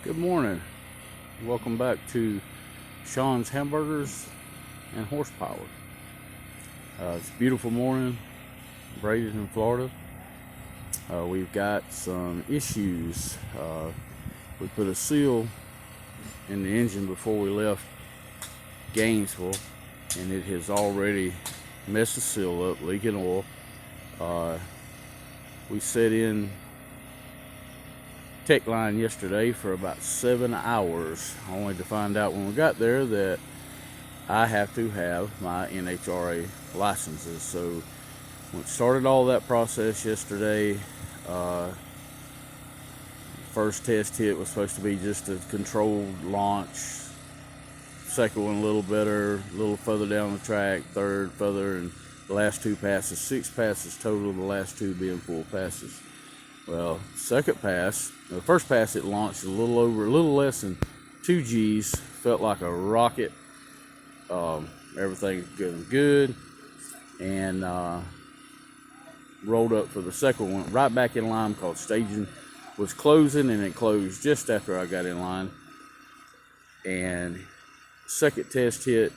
Good morning. Welcome back to Sean's Hamburgers and Horsepower. It's a beautiful morning, Bradenton, Florida. We've got some issues. We put a seal in the engine before we left Gainesville, and it has already messed the seal up, leaking oil. We set in tech line yesterday for about 7 hours, only to find out when we got there that I have to have my NHRA licenses. So we started all that process yesterday. First test hit was supposed to be just a controlled launch. Second one a little better, a little further down the track. Third further, and the last two passes, 6 passes total, the last 2 being full passes. Well, second pass, the first pass it launched a little less than 2 G's, felt like a rocket. Everything going good, and rolled up for the second one, right back in line because staging was closing, and it closed just after I got in line. And second test hit,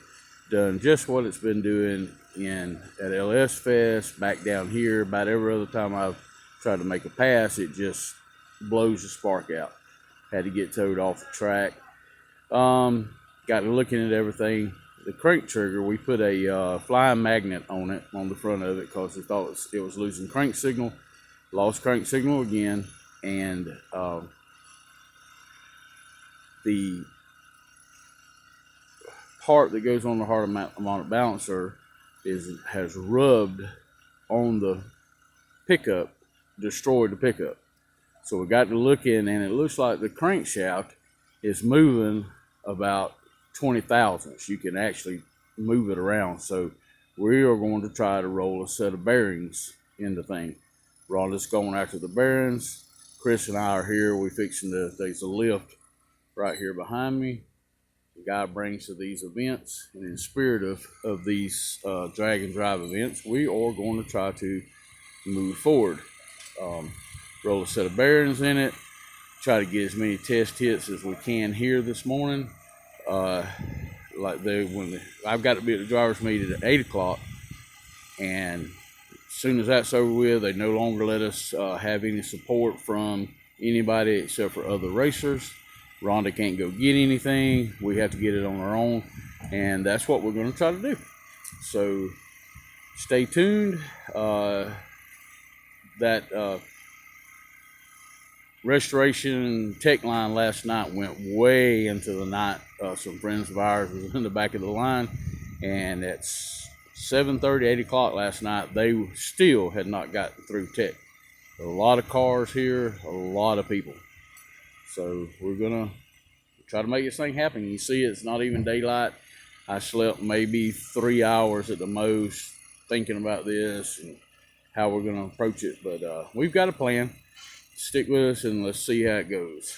done just what it's been doing at LS Fest, back down here. About every other time I've tried to make a pass, it just blows the spark out. Had to get towed off the track. Got to looking at everything. The crank trigger, we put a flying magnet on it, on the front of it, because we thought it was losing crank signal. Lost crank signal again, and the part that goes on the harmonic balancer has rubbed on the pickup, destroyed the pickup. So we got to looking, and it looks like the crankshaft is moving about 20 thousandths. You can actually move it around. So we are going to try to roll a set of bearings in the thing. Rhonda's going after the bearings. Chris and I are here. There's a lift right here behind me. The guy brings to these events, and in spirit of these drag and drive events, we are going to try to move forward. Roll a set of bearings in it, try to get as many test hits as we can here this morning. I've got to be at the driver's meeting at 8 o'clock, and as soon as that's over with, they no longer let us have any support from anybody except for other racers. Rhonda can't go get anything. We have to get it on our own, and that's what we're going to try to do. So stay tuned. That restoration tech line last night went way into the night. Some friends of ours was in the back of the line, and at 7:30, 8 o'clock last night, they still had not gotten through tech. A lot of cars here, a lot of people. So we're gonna try to make this thing happen. You see, it's not even daylight. I slept maybe 3 hours at the most thinking about this and how we're gonna approach it. But we've got a plan. Stick with us and let's see how it goes.